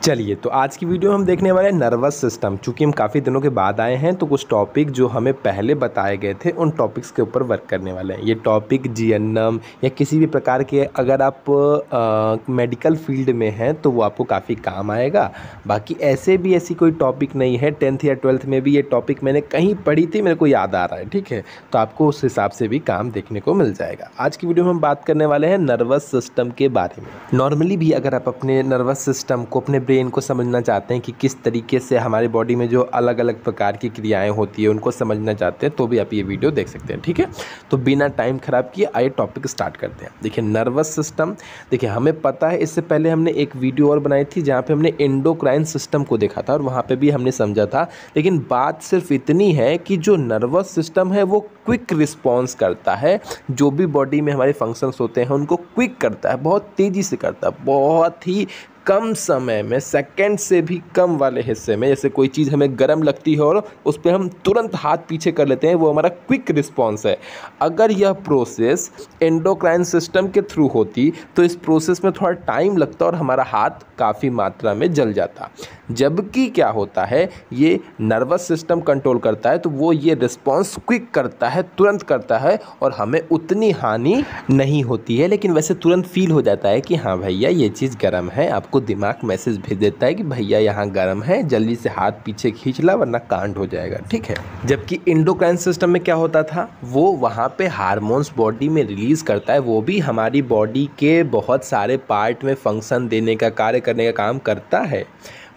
चलिए, तो आज की वीडियो हम देखने वाले हैं नर्वस सिस्टम। चूँकि हम काफ़ी दिनों के बाद आए हैं तो कुछ टॉपिक जो हमें पहले बताए गए थे उन टॉपिक्स के ऊपर वर्क करने वाले हैं। ये टॉपिक जीएनएम या किसी भी प्रकार के अगर आप मेडिकल फील्ड में हैं तो वो आपको काफ़ी काम आएगा। बाकी ऐसी कोई टॉपिक नहीं है, 10th या 12th में भी ये टॉपिक मैंने कहीं पढ़ी थी, मेरे को याद आ रहा है, ठीक है। तो आपको उस हिसाब से भी काम देखने को मिल जाएगा। आज की वीडियो में हम बात करने वाले हैं नर्वस सिस्टम के बारे में। नॉर्मली भी अगर आप अपने नर्वस सिस्टम को, अपने ब्रेन को समझना चाहते हैं कि किस तरीके से हमारी बॉडी में जो अलग अलग प्रकार की क्रियाएं होती है उनको समझना चाहते हैं तो भी आप ये वीडियो देख सकते हैं, ठीक है। तो बिना टाइम खराब किए आइए टॉपिक स्टार्ट करते हैं। देखिए, नर्वस सिस्टम, देखिए हमें पता है, इससे पहले हमने एक वीडियो और बनाई थी जहाँ पे हमने एंडोक्राइन सिस्टम को देखा था और वहाँ पे भी हमने समझा था। लेकिन बात सिर्फ इतनी है कि जो नर्वस सिस्टम है वो क्विक रिस्पॉन्स करता है, जो भी बॉडी में हमारे फंक्शंस होते हैं उनको क्विक करता है, बहुत तेज़ी से करता है, बहुत ही कम समय में, सेकंड से भी कम वाले हिस्से में। जैसे कोई चीज़ हमें गर्म लगती है और उस पर हम तुरंत हाथ पीछे कर लेते हैं, वो हमारा क्विक रिस्पॉन्स है। अगर यह प्रोसेस एंडोक्राइन सिस्टम के थ्रू होती तो इस प्रोसेस में थोड़ा टाइम लगता और हमारा हाथ काफ़ी मात्रा में जल जाता। जबकि क्या होता है, ये नर्वस सिस्टम कंट्रोल करता है तो वो ये रिस्पॉन्स क्विक करता है, तुरंत करता है और हमें उतनी हानि नहीं होती है। लेकिन वैसे तुरंत फील हो जाता है कि हाँ भैया ये चीज़ गर्म है, आपको दिमाग मैसेज भेज देता है कि भैया यहाँ गर्म है, जल्दी से हाथ पीछे खींच ला वरना कांड हो जाएगा, ठीक है। जबकि एंडोक्राइन सिस्टम में क्या होता था, वो वहाँ पे हार्मोन्स बॉडी में रिलीज करता है, वो भी हमारी बॉडी के बहुत सारे पार्ट में फंक्शन देने का, कार्य करने का काम करता है,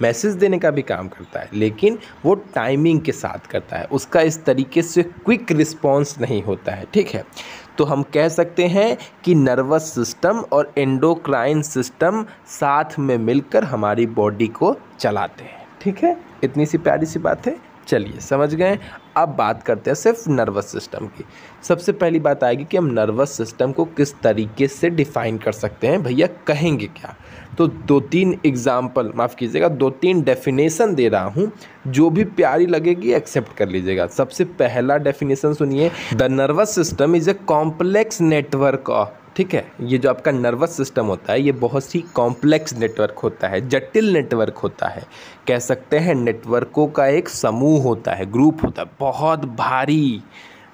मैसेज देने का भी काम करता है, लेकिन वो टाइमिंग के साथ करता है, उसका इस तरीके से क्विक रिस्पॉन्स नहीं होता है, ठीक है। तो हम कह सकते हैं कि नर्वस सिस्टम और एंडोक्राइन सिस्टम साथ में मिलकर हमारी बॉडी को चलाते हैं, ठीक है। इतनी सी प्यारी सी बात है, चलिए समझ गए। अब बात करते हैं सिर्फ नर्वस सिस्टम की। सबसे पहली बात आएगी कि हम नर्वस सिस्टम को किस तरीके से डिफाइन कर सकते हैं, भैया कहेंगे क्या। तो 2-3 एग्जाम्पल, माफ़ कीजिएगा, 2-3 डेफिनेशन दे रहा हूँ, जो भी प्यारी लगेगी एक्सेप्ट कर लीजिएगा। सबसे पहला डेफिनेशन सुनिए, the nervous system is a complex network of, ठीक है। ये जो आपका नर्वस सिस्टम होता है ये बहुत ही कॉम्प्लेक्स नेटवर्क होता है, जटिल नेटवर्क होता है, कह सकते हैं नेटवर्कों का एक समूह होता है, ग्रुप होता है, बहुत भारी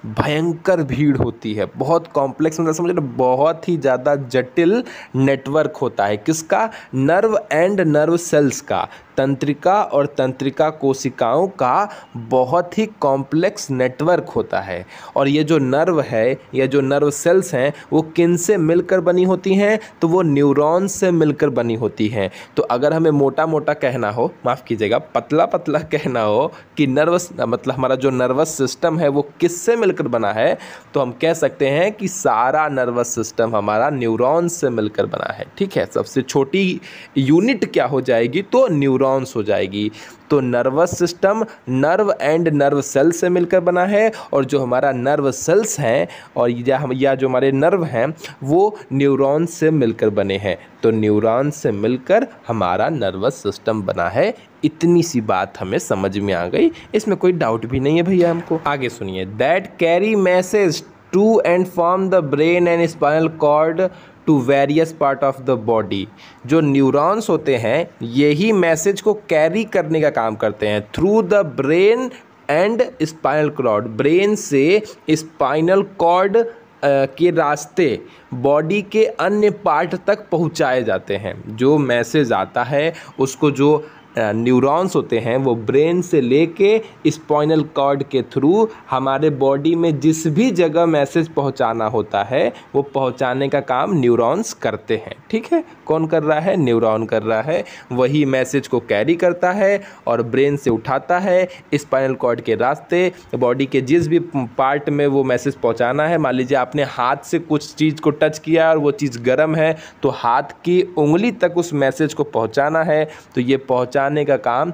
भयंकर भीड़ होती है, बहुत कॉम्प्लेक्स, मतलब समझ लो बहुत ही ज़्यादा जटिल नेटवर्क होता है। किसका? नर्व एंड नर्व सेल्स का, तंत्रिका और तंत्रिका कोशिकाओं का बहुत ही कॉम्प्लेक्स नेटवर्क होता है। और ये जो नर्व है, ये जो नर्व सेल्स हैं, वो किन से मिलकर बनी होती हैं? तो वो न्यूरॉन से मिलकर बनी होती हैं। तो अगर हमें मोटा मोटा कहना हो, माफ़ कीजिएगा, पतला पतला कहना हो कि नर्वस, मतलब हमारा जो नर्वस सिस्टम है वो किससे मिलकर बना है, तो हम कह सकते हैं कि सारा नर्वस सिस्टम हमारा न्यूरॉन से मिलकर बना है, ठीक है। सबसे छोटी यूनिट क्या हो जाएगी? तो न्यूरॉन्स हो जाएगी। तो nervous system nerve and nerve cell से मिलकर बना है और जो हमारा नर्व सेल्स हैं और या जो हमारे नर्व हैं वो न्यूरॉन से मिलकर बने हैं। तो न्यूरॉन से मिलकर हमारा नर्वस सिस्टम बना है। इतनी सी बात हमें समझ में आ गई, इसमें कोई डाउट भी नहीं है भैया हमको। आगे सुनिए, that carry message to and from the brain and spinal cord to various part of the body. जो न्यूरॉन्स होते हैं यही मैसेज को कैरी करने का काम करते हैं through the brain and spinal cord, brain से स्पाइनल कॉर्ड के रास्ते बॉडी के अन्य पार्ट तक पहुंचाए जाते हैं। जो मैसेज आता है उसको जो न्यूरॉन्स होते हैं वो ब्रेन से लेके स्पाइनल कॉर्ड के थ्रू हमारे बॉडी में जिस भी जगह मैसेज पहुंचाना होता है वो पहुंचाने का काम न्यूरॉन्स करते हैं, ठीक है। कौन कर रहा है? न्यूरॉन कर रहा है। वही मैसेज को कैरी करता है और ब्रेन से उठाता है स्पाइनल कॉर्ड के रास्ते, बॉडी के जिस भी पार्ट में वो मैसेज पहुंचाना है। मान लीजिए आपने हाथ से कुछ चीज़ को टच किया और वो चीज़ गर्म है तो हाथ की उंगली तक उस मैसेज को पहुंचाना है। तो ये पहुंचाने का काम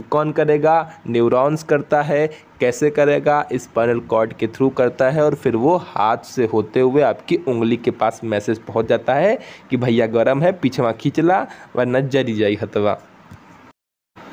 कौन करेगा? न्यूरॉन्स करता है। कैसे करेगा? स्पाइनल कॉर्ड के थ्रू करता है और फिर वो हाथ से होते हुए आपकी उंगली के पास मैसेज पहुंच जाता है कि भैया गरम है, पीछे खींचला वरना जरी जाई हथवा,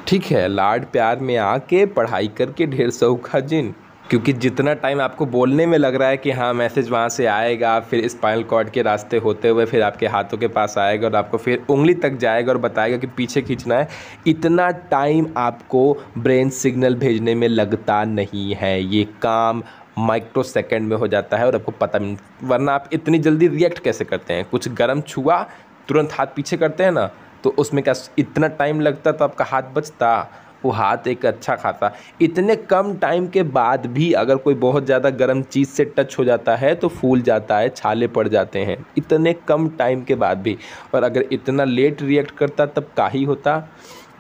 ठीक है। लाड प्यार में आके पढ़ाई करके ढेर सौखा जिन, क्योंकि जितना टाइम आपको बोलने में लग रहा है कि हाँ मैसेज वहाँ से आएगा, फिर स्पाइनल कॉर्ड के रास्ते होते हुए फिर आपके हाथों के पास आएगा और आपको फिर उंगली तक जाएगा और बताएगा कि पीछे खींचना है, इतना टाइम आपको ब्रेन सिग्नल भेजने में लगता नहीं है। ये काम माइक्रो सेकेंड में हो जाता है और आपको पता नहीं, वरना आप इतनी जल्दी रिएक्ट कैसे करते हैं? कुछ गर्म छुआ तुरंत हाथ पीछे करते हैं ना, तो उसमें क्या इतना टाइम लगता तो आपका हाथ बचता? वो हाथ एक अच्छा खासा, इतने कम टाइम के बाद भी अगर कोई बहुत ज़्यादा गर्म चीज़ से टच हो जाता है तो फूल जाता है, छाले पड़ जाते हैं, इतने कम टाइम के बाद भी। और अगर इतना लेट रिएक्ट करता तब का ही होता,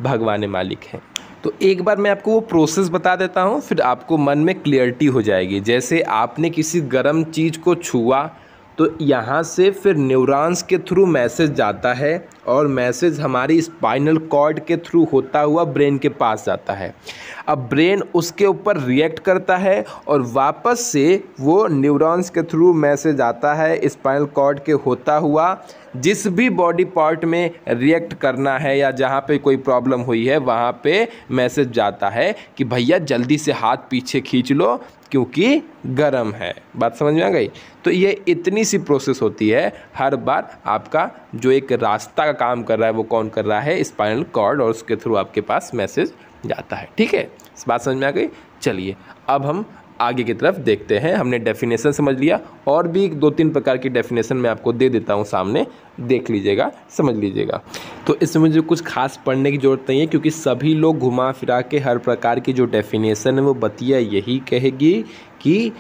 भगवान मालिक है। तो एक बार मैं आपको वो प्रोसेस बता देता हूँ, फिर आपको मन में क्लियरिटी हो जाएगी। जैसे आपने किसी गर्म चीज़ को छुआ तो यहाँ से फिर न्यूरॉन्स के थ्रू मैसेज जाता है और मैसेज हमारी स्पाइनल कॉर्ड के थ्रू होता हुआ ब्रेन के पास जाता है। अब ब्रेन उसके ऊपर रिएक्ट करता है और वापस से वो न्यूरॉन्स के थ्रू मैसेज आता है स्पाइनल कॉर्ड के होता हुआ, जिस भी बॉडी पार्ट में रिएक्ट करना है या जहाँ पे कोई प्रॉब्लम हुई है वहाँ पे मैसेज जाता है कि भैया जल्दी से हाथ पीछे खींच लो क्योंकि गर्म है। बात समझ में आ गई? तो ये इतनी सी प्रोसेस होती है हर बार। आपका जो एक रास्ता का काम कर रहा है वो कौन कर रहा है? स्पाइनल कॉर्ड, और उसके थ्रू आपके पास मैसेज जाता है। ठीक है, इस बात समझ में आ गई? चलिए अब हम आगे की तरफ देखते हैं। हमने डेफिनेशन समझ लिया, और भी 2-3 प्रकार की डेफिनेशन मैं आपको दे देता हूँ सामने, देख लीजिएगा, समझ लीजिएगा। तो इसमें मुझे कुछ खास पढ़ने की ज़रूरत नहीं है, क्योंकि सभी लोग घुमा फिरा के हर प्रकार की जो डेफिनेशन है वो बतिया यही कहेगी कि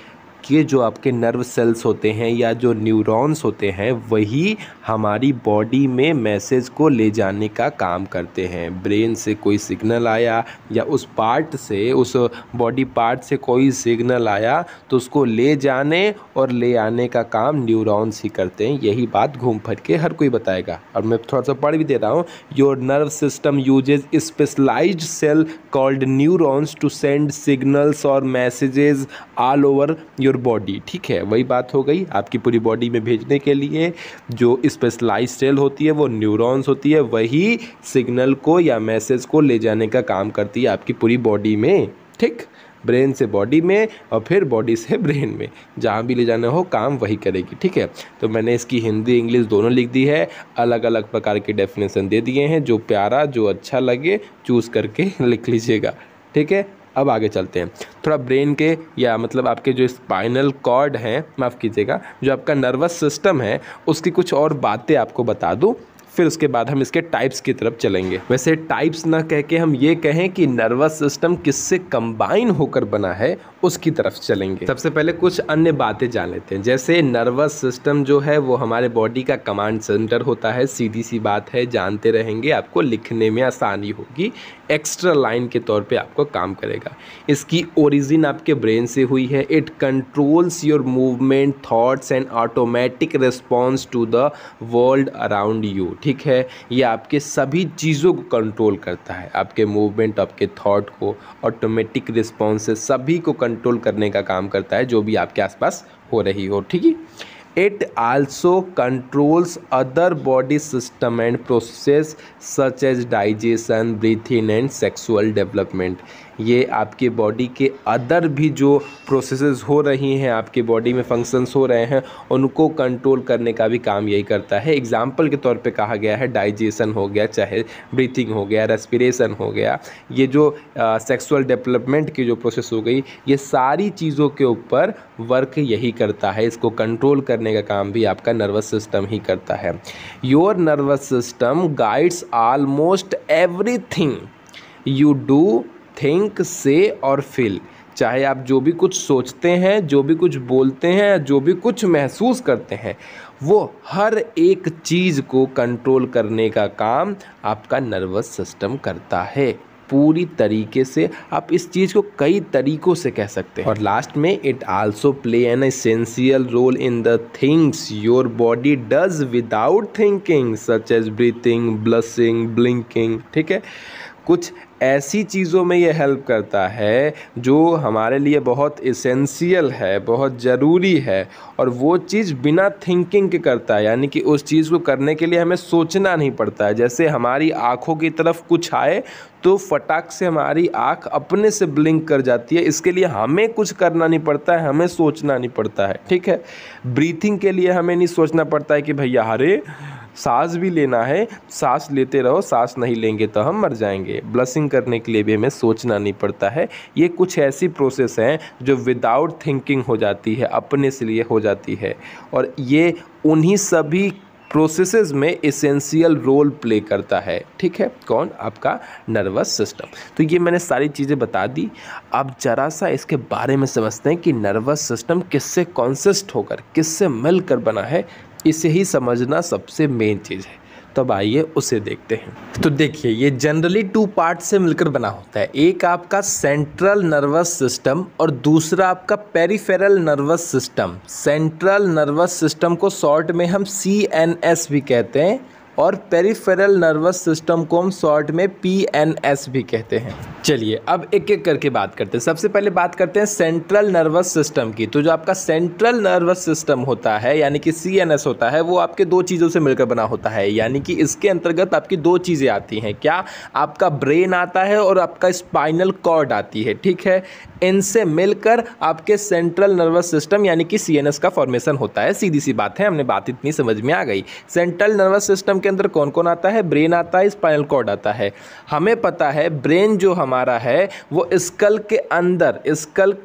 जो आपके नर्व सेल्स होते हैं या जो न्यूरॉन्स होते हैं वही हमारी बॉडी में मैसेज को ले जाने का काम करते हैं। ब्रेन से कोई सिग्नल आया या उस पार्ट से, उस बॉडी पार्ट से कोई सिग्नल आया तो उसको ले जाने और ले आने का काम न्यूरॉन्स ही करते हैं। यही बात घूम फिर के हर कोई बताएगा। और मैं थोड़ा सा पढ़ भी दे रहा हूँ। Your nerve system uses specialized cell called neurons to send signals और messages all over your body. ठीक है, वही बात हो गई। आपकी पूरी बॉडी में भेजने के लिए जो स्पेशलाइज्ड सेल होती है वो न्यूरॉन्स होती है, वही सिग्नल को या मैसेज को ले जाने का काम करती है आपकी पूरी बॉडी में। ठीक, ब्रेन से बॉडी में और फिर बॉडी से ब्रेन में, जहाँ भी ले जाना हो काम वही करेगी। ठीक है, तो मैंने इसकी हिंदी इंग्लिश दोनों लिख दी है, अलग अलग प्रकार के डेफिनेशन दे दिए हैं। जो प्यारा, जो अच्छा लगे चूज़ करके लिख लीजिएगा। ठीक है, अब आगे चलते हैं। थोड़ा ब्रेन के या मतलब आपके जो स्पाइनल कॉर्ड हैं, माफ़ कीजिएगा, जो आपका नर्वस सिस्टम है उसकी कुछ और बातें आपको बता दूं, फिर उसके बाद हम इसके टाइप्स की तरफ चलेंगे। वैसे टाइप्स ना कह के हम ये कहें कि नर्वस सिस्टम किससे कंबाइन होकर बना है उसकी तरफ चलेंगे। सबसे पहले कुछ अन्य बातें जान लेते हैं। जैसे नर्वस सिस्टम जो है वो हमारे बॉडी का कमांड सेंटर होता है, सीधी सी बात है, जानते रहेंगे, आपको लिखने में आसानी होगी, एक्स्ट्रा लाइन के तौर पे आपको काम करेगा। इसकी ओरिजिन आपके ब्रेन से हुई है। It controls your movement, thoughts and automatic response to the world around you. ठीक है, ये आपके सभी चीज़ों को कंट्रोल करता है, आपके मूवमेंट, आपके थॉट को, ऑटोमेटिक रिस्पॉन्सेस सभी को कंट्रोल करने का काम करता है जो भी आपके आसपास हो रही हो। ठीक है, it also controls other body system and process such as digestion, breathing and sexual development. ये आपके बॉडी के अदर भी जो प्रोसेसेस हो रही हैं, आपके बॉडी में फंक्शंस हो रहे हैं, उनको कंट्रोल करने का भी काम यही करता है। एग्जाम्पल के तौर पे कहा गया है डाइजेशन हो गया, चाहे ब्रीथिंग हो गया, रेस्पिरेशन हो गया, ये जो सेक्सुअल डेवलपमेंट की जो प्रोसेस हो गई, ये सारी चीज़ों के ऊपर वर्क यही करता है। इसको कंट्रोल करने का काम भी आपका नर्वस सिस्टम ही करता है। Your nervous system guides almost everything you do, think, से और फील। चाहे आप जो भी कुछ सोचते हैं, जो भी कुछ बोलते हैं, जो भी कुछ महसूस करते हैं, वो हर एक चीज़ को कंट्रोल करने का काम आपका नर्वस सिस्टम करता है पूरी तरीके से। आप इस चीज़ को कई तरीकों से कह सकते हैं। और लास्ट में, it also play an essential role in the things your body does without thinking, such as breathing, blushing, blinking. ठीक है, कुछ ऐसी चीज़ों में ये हेल्प करता है जो हमारे लिए बहुत इसेंशियल है, बहुत ज़रूरी है, और वो चीज़ बिना थिंकिंग के करता है, यानी कि उस चीज़ को करने के लिए हमें सोचना नहीं पड़ता है। जैसे हमारी आँखों की तरफ कुछ आए तो फटाक से हमारी आँख अपने से ब्लिंक कर जाती है, इसके लिए हमें कुछ करना नहीं पड़ता है, हमें सोचना नहीं पड़ता है, ठीक है। ब्रीथिंग के लिए हमें नहीं सोचना पड़ता है कि भैया अरे सांस भी लेना है, सांस लेते रहो, सांस नहीं लेंगे तो हम मर जाएंगे। ब्लशिंग करने के लिए भी हमें सोचना नहीं पड़ता है। ये कुछ ऐसी प्रोसेस हैं जो विदाउट थिंकिंग हो जाती है, अपने से लिए हो जाती है, और ये उन्हीं सभी प्रोसेसेस में एसेंशियल रोल प्ले करता है, ठीक है। कौन? आपका नर्वस सिस्टम। तो ये मैंने सारी चीज़ें बता दी। अब ज़रा सा इसके बारे में समझते हैं कि नर्वस सिस्टम किससे कॉन्सिस्ट होकर, किससे मिलकर बना है। इसे ही समझना सबसे मेन चीज़ है। तब आइए उसे देखते हैं। तो देखिए, ये जनरली 2 पार्ट से मिलकर बना होता है। एक आपका सेंट्रल नर्वस सिस्टम और दूसरा आपका peripheral nervous system. Central nervous system को शॉर्ट में हम CNS भी कहते हैं और पेरिफेरल नर्वस सिस्टम को हम शॉर्ट में PNS भी कहते हैं। चलिए अब एक एक करके बात करते हैं। सबसे पहले बात करते हैं सेंट्रल नर्वस सिस्टम की। तो जो आपका सेंट्रल नर्वस सिस्टम होता है यानी कि CNS होता है, वो आपके 2 चीज़ों से मिलकर बना होता है। यानी कि इसके अंतर्गत आपकी 2 चीज़ें आती हैं। क्या? आपका ब्रेन आता है और आपका स्पाइनल कॉर्ड आती है, ठीक है। इनसे मिलकर आपके सेंट्रल नर्वस सिस्टम यानी कि CNS का फॉर्मेशन होता है। सीधी सी बात है, हमने बात इतनी समझ में आ गई। सेंट्रल नर्वस सिस्टम के अंदर कौन कौन आता है? ब्रेन आता है, स्पाइनल कॉर्ड आता है। हमें पता है ब्रेन जो हमारा है वो स्कल के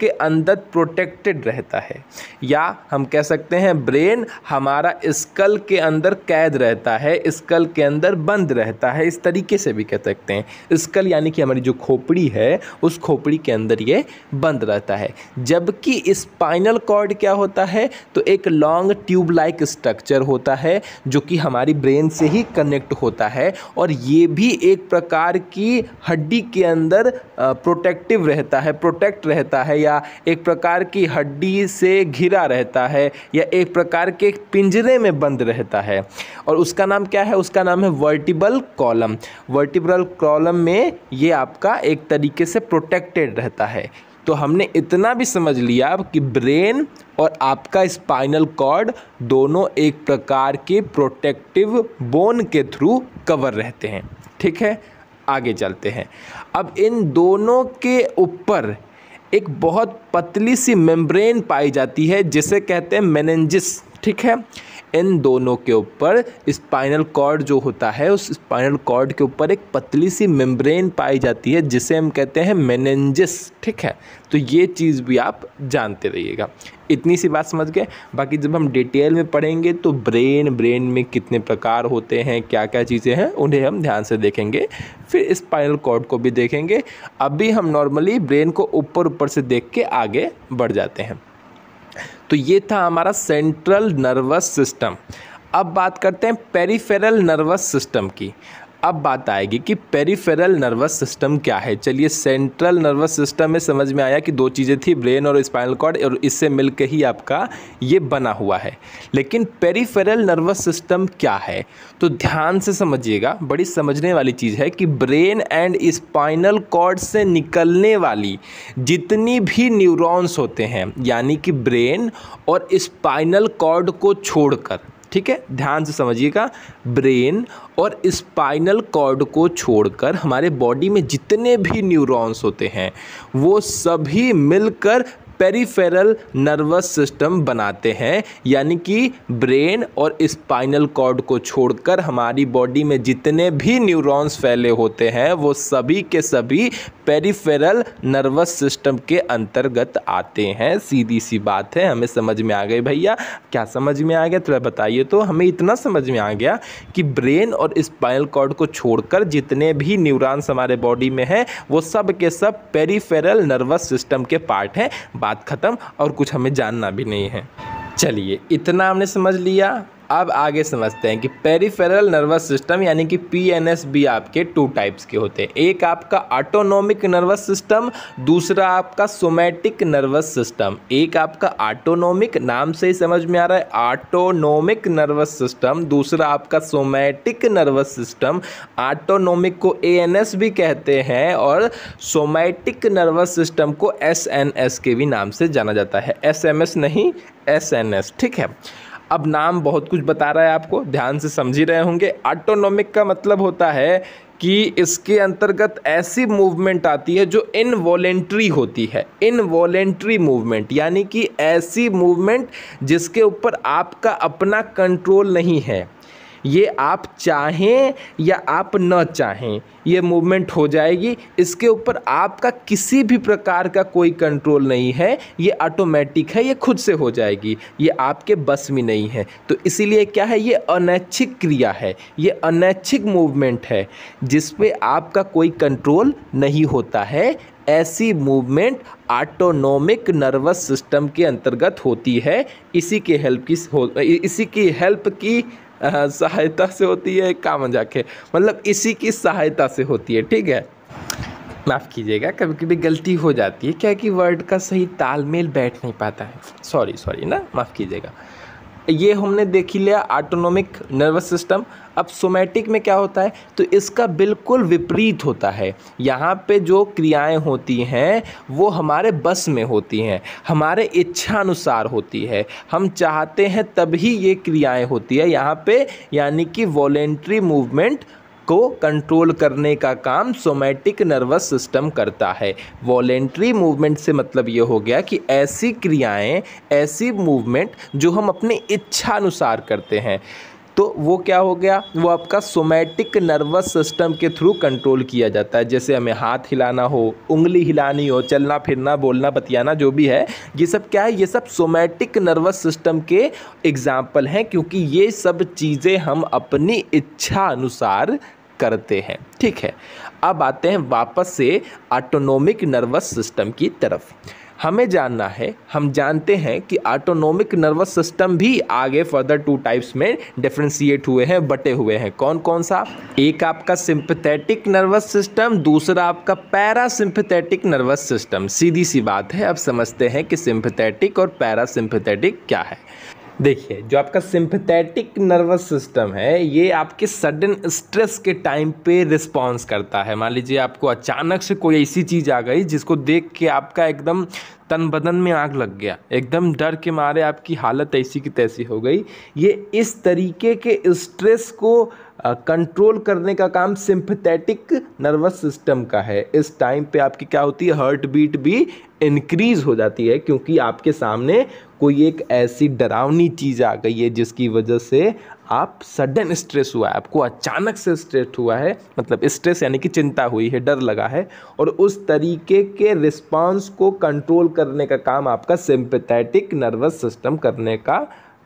अंदर प्रोटेक्टेड रहता है, या हम कह सकते हैं ब्रेन हमारा स्कल के अंदर कैद रहता है, स्कल के अंदर बंद रहता है। इस तरीके से भी कह सकते हैं। स्कल यानी कि हमारी जो खोपड़ी है, उस खोपड़ी के अंदर ये बंद रहता है। जबकि स्पाइनल कॉर्ड क्या होता है? तो एक लॉन्ग ट्यूब लाइक स्ट्रक्चर होता है जो कि हमारी ब्रेन से ही कनेक्ट होता है, और ये भी एक प्रकार की हड्डी के अंदर प्रोटेक्टिव रहता है, प्रोटेक्ट रहता है, या एक प्रकार की हड्डी से घिरा रहता है, या एक प्रकार के पिंजरे में बंद रहता है। और उसका नाम क्या है? उसका नाम है वर्टिब्रल कॉलम। वर्टिब्रल कॉलम में ये आपका एक तरीके से प्रोटेक्टेड रहता है। तो हमने इतना भी समझ लिया कि ब्रेन और आपका स्पाइनल कॉर्ड दोनों एक प्रकार के प्रोटेक्टिव बोन के थ्रू कवर रहते हैं, ठीक है। आगे चलते हैं। अब इन दोनों के ऊपर एक बहुत पतली सी मेम्ब्रेन पाई जाती है जिसे कहते हैं मेनिंजिस, ठीक है। इन दोनों के ऊपर स्पाइनल कॉर्ड जो होता है, उस स्पाइनल कॉर्ड के ऊपर एक पतली सी मेम्ब्रेन पाई जाती है जिसे हम कहते हैं मेनिंजिस, ठीक है। तो ये चीज़ भी आप जानते रहिएगा। इतनी सी बात समझ गए। बाकी जब हम डिटेल में पढ़ेंगे तो ब्रेन में कितने प्रकार होते हैं, क्या क्या चीज़ें हैं, उन्हें हम ध्यान से देखेंगे। फिर स्पाइनल कॉर्ड को भी देखेंगे। अभी हम नॉर्मली ब्रेन को ऊपर से देख के आगे बढ़ जाते हैं। तो ये था हमारा सेंट्रल नर्वस सिस्टम। अब बात करते हैं पेरिफेरल नर्वस सिस्टम की। अब बात आएगी कि पेरिफेरल नर्वस सिस्टम क्या है। चलिए, सेंट्रल नर्वस सिस्टम में समझ में आया कि 2 चीज़ें थी, ब्रेन और स्पाइनल कॉर्ड, और इससे मिलकर ही आपका ये बना हुआ है। लेकिन पेरिफेरल नर्वस सिस्टम क्या है? तो ध्यान से समझिएगा, बड़ी समझने वाली चीज़ है कि ब्रेन एंड स्पाइनल कॉर्ड से निकलने वाली जितनी भी न्यूरॉन्स होते हैं, यानी कि ब्रेन और स्पाइनल कॉर्ड को छोड़कर, ठीक है, ध्यान से समझिएगा, ब्रेन और स्पाइनल कॉर्ड को छोड़कर हमारे बॉडी में जितने भी न्यूरॉन्स होते हैं वो सभी मिलकर पेरिफेरल नर्वस सिस्टम बनाते हैं। यानी कि ब्रेन और स्पाइनल कॉर्ड को छोड़कर हमारी बॉडी में जितने भी न्यूरॉन्स फैले होते हैं वो सभी के सभी पेरिफेरल नर्वस सिस्टम के अंतर्गत आते हैं। सीधी सी बात है, हमें समझ में आ गई भैया? क्या समझ में आ गया? थोड़ा बताइए। तो हमें इतना समझ में आ गया कि ब्रेन और स्पाइनल कॉर्ड को छोड़कर जितने भी न्यूरॉन्स हमारे बॉडी में हैं वो सब के सब पेरिफेरल नर्वस सिस्टम के पार्ट हैं। बात खत्म, और कुछ हमें जानना भी नहीं है। चलिए, इतना हमने समझ लिया। अब आगे समझते हैं कि पेरिफेरल नर्वस सिस्टम यानी कि पीएनएस भी आपके 2 टाइप्स के होते हैं। एक आपका ऑटोनोमिक नर्वस सिस्टम, दूसरा आपका सोमैटिक नर्वस सिस्टम। एक आपका ऑटोनोमिक, नाम से ही समझ में आ रहा है ऑटोनोमिक नर्वस सिस्टम, दूसरा आपका सोमैटिक नर्वस सिस्टम। ऑटोनोमिक को एएनएस भी कहते हैं और सोमैटिक नर्वस सिस्टम को एसएनएस के भी नाम से जाना जाता है, एसएमएस नहीं, एसएनएस। ठीक है, अब नाम बहुत कुछ बता रहा है, आपको ध्यान से समझ ही रहे होंगे। ऑटोनोमिक का मतलब होता है कि इसके अंतर्गत ऐसी मूवमेंट आती है जो इनवॉलेंट्री होती है। इनवॉलेंट्री मूवमेंट यानी कि ऐसी मूवमेंट जिसके ऊपर आपका अपना कंट्रोल नहीं है, ये आप चाहें या आप न चाहें ये मूवमेंट हो जाएगी, इसके ऊपर आपका किसी भी प्रकार का कोई कंट्रोल नहीं है, ये ऑटोमेटिक है, ये खुद से हो जाएगी, ये आपके बस में नहीं है। तो इसीलिए क्या है, ये अनैच्छिक क्रिया है, ये अनैच्छिक मूवमेंट है जिस पे आपका कोई कंट्रोल नहीं होता है। ऐसी मूवमेंट ऑटोनोमिक नर्वस सिस्टम के अंतर्गत होती है। इसी की हेल्प की सहायता से होती है, क्या मजाक है, मतलब इसी की सहायता से होती है। ठीक है, माफ़ कीजिएगा, कभी कभी गलती हो जाती है, क्या कि वर्ड का सही तालमेल बैठ नहीं पाता है, सॉरी ना, माफ़ कीजिएगा। ये हमने देख ही लिया ऑटोनोमिक नर्वस सिस्टम। अब सोमैटिक में क्या होता है, तो इसका बिल्कुल विपरीत होता है। यहाँ पे जो क्रियाएं होती हैं वो हमारे बस में होती हैं, हमारे इच्छा अनुसार होती है, हम चाहते हैं तभी ये क्रियाएं होती है यहाँ पे, यानी कि वॉलेंट्री मूवमेंट को कंट्रोल करने का काम सोमैटिक नर्वस सिस्टम करता है। वॉलेंट्री मूवमेंट से मतलब ये हो गया कि ऐसी क्रियाएं, ऐसी मूवमेंट जो हम अपनी इच्छा अनुसार करते हैं, तो वो क्या हो गया, वो आपका सोमैटिक नर्वस सिस्टम के थ्रू कंट्रोल किया जाता है। जैसे हमें हाथ हिलाना हो, उंगली हिलानी हो, चलना फिरना, बोलना बतियाना जो भी है, ये सब क्या है, ये सब सोमैटिक नर्वस सिस्टम के एग्जाम्पल हैं, क्योंकि ये सब चीज़ें हम अपनी इच्छा अनुसार करते हैं। ठीक है, अब आते हैं वापस से ऑटोनोमिक नर्वस सिस्टम की तरफ। हमें जानना है, हम जानते हैं कि ऑटोनोमिक नर्वस सिस्टम भी आगे फर्दर 2 टाइप्स में डिफ्रेंशिएट हुए हैं, बटे हुए हैं। कौन कौन सा, एक आपका सिंपैथेटिक नर्वस सिस्टम, दूसरा आपका पैरासिम्पैथेटिक नर्वस सिस्टम। सीधी सी बात है, अब समझते हैं कि सिंपैथेटिक और पैरासिम्पैथेटिक क्या है। देखिए, जो आपका सिंपैथेटिक नर्वस सिस्टम है ये आपके सडन स्ट्रेस के टाइम पे रिस्पॉन्स करता है। मान लीजिए आपको अचानक से कोई ऐसी चीज़ आ गई जिसको देख के आपका एकदम तन बदन में आग लग गया, एकदम डर के मारे आपकी हालत ऐसी की तैसी हो गई। ये इस तरीके के स्ट्रेस को कंट्रोल करने का काम सिंपैथेटिक नर्वस सिस्टम का है। इस टाइम पे आपकी क्या होती है, हार्ट बीट भी इंक्रीज हो जाती है, क्योंकि आपके सामने कोई एक ऐसी डरावनी चीज़ आ गई है जिसकी वजह से आप सडन स्ट्रेस हुआ है, आपको अचानक से स्ट्रेस हुआ है, मतलब स्ट्रेस यानी कि चिंता हुई है, डर लगा है, और उस तरीके के रिस्पांस को कंट्रोल करने का काम आपका सिंपैथेटिक नर्वस सिस्टम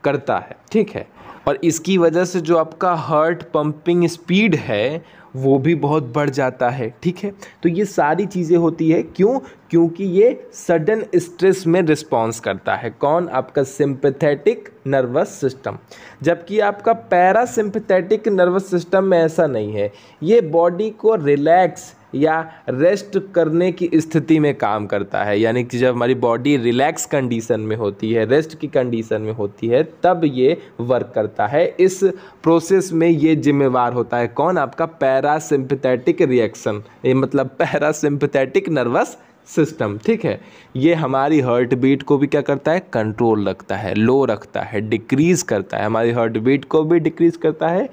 करता है। ठीक है, और इसकी वजह से जो आपका हार्ट पंपिंग स्पीड है वो भी बहुत बढ़ जाता है। ठीक है, तो ये सारी चीज़ें होती है, क्यों, क्योंकि ये सडन स्ट्रेस में रिस्पॉन्स करता है। कौन, आपका सिंपैथेटिक नर्वस सिस्टम। जबकि आपका पैरासिम्पैथेटिक नर्वस सिस्टम में ऐसा नहीं है, ये बॉडी को रिलैक्स या रेस्ट करने की स्थिति में काम करता है। यानी कि जब हमारी बॉडी रिलैक्स कंडीशन में होती है, रेस्ट की कंडीशन में होती है, तब ये वर्क करता है। इस प्रोसेस में ये जिम्मेवार होता है कौन, आपका पैरासिम्पैथेटिक रिएक्शन, ये मतलब पैरासिम्पैथेटिक नर्वस सिस्टम। ठीक है, ये हमारी हार्ट बीट को भी क्या करता है, कंट्रोल रखता है, लो रखता है, डिक्रीज़ करता है, हमारी हार्ट बीट को भी डिक्रीज़ करता है,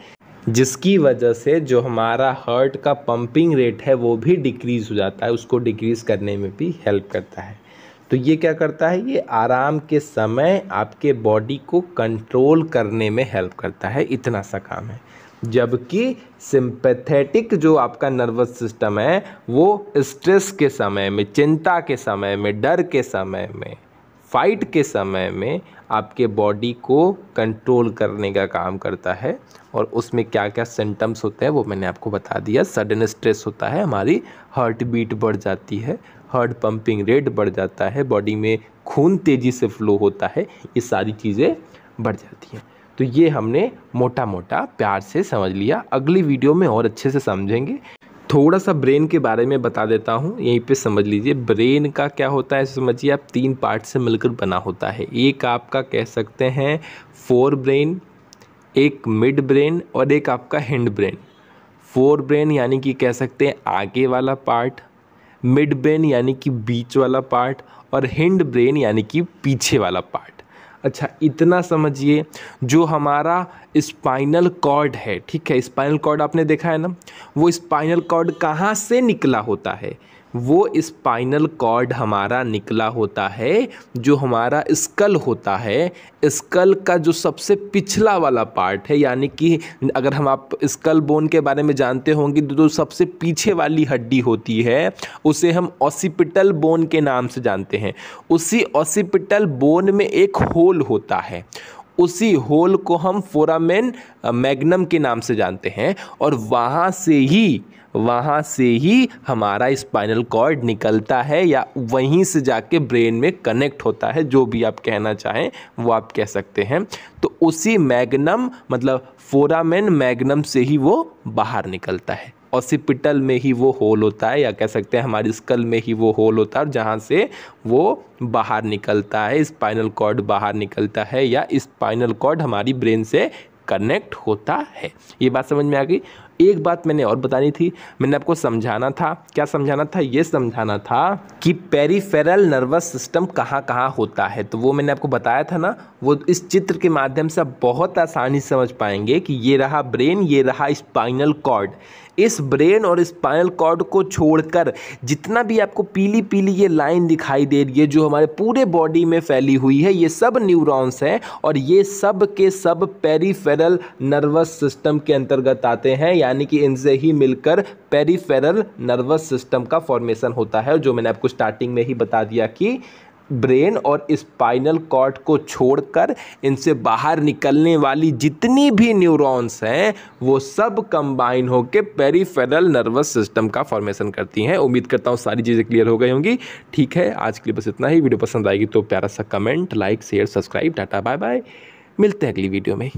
जिसकी वजह से जो हमारा हार्ट का पंपिंग रेट है वो भी डिक्रीज़ हो जाता है, उसको डिक्रीज़ करने में भी हेल्प करता है। तो ये क्या करता है, ये आराम के समय आपके बॉडी को कंट्रोल करने में हेल्प करता है, इतना सा काम है। जबकि सिंपैथेटिक जो आपका नर्वस सिस्टम है वो स्ट्रेस के समय में, चिंता के समय में, डर के समय में, फाइट के समय में आपके बॉडी को कंट्रोल करने का काम करता है। और उसमें क्या क्या सिम्टम्स होते हैं वो मैंने आपको बता दिया। सडन स्ट्रेस होता है, हमारी हार्ट बीट बढ़ जाती है, हार्ट पंपिंग रेट बढ़ जाता है, बॉडी में खून तेज़ी से फ्लो होता है, ये सारी चीज़ें बढ़ जाती हैं। तो ये हमने मोटा मोटा प्यार से समझ लिया। अगली वीडियो में और अच्छे से समझेंगे। थोड़ा सा ब्रेन के बारे में बता देता हूँ, यहीं पे समझ लीजिए। ब्रेन का क्या होता है समझिए आप, 3 पार्ट से मिलकर बना होता है। एक आपका कह सकते हैं फोर ब्रेन, एक मिड ब्रेन और एक आपका हिंड ब्रेन। फोर ब्रेन यानी कि कह सकते हैं आगे वाला पार्ट, मिड ब्रेन यानी कि बीच वाला पार्ट और हिंड ब्रेन यानी कि पीछे वाला पार्ट। अच्छा इतना समझिए, जो हमारा स्पाइनल कॉर्ड है, ठीक है, स्पाइनल कॉर्ड आपने देखा है ना, वो स्पाइनल कॉर्ड कहाँ से निकला होता है? वो स्पाइनल कॉर्ड हमारा निकला होता है जो हमारा स्कल होता है, स्कल का जो सबसे पिछला वाला पार्ट है, यानी कि अगर हम आप स्कल बोन के बारे में जानते होंगे तो जो सबसे पीछे वाली हड्डी होती है उसे हम ऑसिपिटल बोन के नाम से जानते हैं। उसी ऑसिपिटल बोन में एक होल होता है, उसी होल को हम फोरामेन मैग्नम के नाम से जानते हैं और वहाँ से ही हमारा स्पाइनल कॉर्ड निकलता है या वहीं से जाके ब्रेन में कनेक्ट होता है। जो भी आप कहना चाहें वो आप कह सकते हैं। तो उसी मैग्नम मतलब फोरामेन मैग्नम से ही वो बाहर निकलता है। ऑसिपिटल में ही वो होल होता है या कह सकते हैं हमारी स्कल में ही वो होल होता है और जहाँ से वो बाहर निकलता है, स्पाइनल कॉर्ड बाहर निकलता है या स्पाइनल कॉर्ड हमारी ब्रेन से कनेक्ट होता है। ये बात समझ में आ गई। एक बात मैंने और बतानी थी, मैंने आपको समझाना था। क्या समझाना था? ये समझाना था कि पेरिफेरल नर्वस सिस्टम कहाँ कहाँ होता है। तो वो मैंने आपको बताया था ना, वो इस चित्र के माध्यम से आप बहुत आसानी से समझ पाएंगे कि ये रहा ब्रेन, ये रहा स्पाइनल कॉर्ड। इस ब्रेन और स्पाइनल कॉर्ड को छोड़कर जितना भी आपको पीली पीली ये लाइन दिखाई दे रही है जो हमारे पूरे बॉडी में फैली हुई है, ये सब न्यूरॉन्स हैं और ये सब के सब पेरिफेरल नर्वस सिस्टम के अंतर्गत आते हैं, यानी कि इनसे ही मिलकर पेरिफेरल नर्वस सिस्टम का फॉर्मेशन होता है। जो मैंने आपको स्टार्टिंग में ही बता दिया कि ब्रेन और स्पाइनल कॉर्ड को छोड़कर इनसे बाहर निकलने वाली जितनी भी न्यूरॉन्स हैं वो सब कंबाइन होकर पेरिफेरल नर्वस सिस्टम का फॉर्मेशन करती हैं। उम्मीद करता हूँ सारी चीज़ें क्लियर हो गई होंगी। ठीक है, आज के लिए बस इतना ही। वीडियो पसंद आएगी तो प्यारा सा comment, like, share, subscribe. Tata bye bye, मिलते हैं अगली वीडियो में।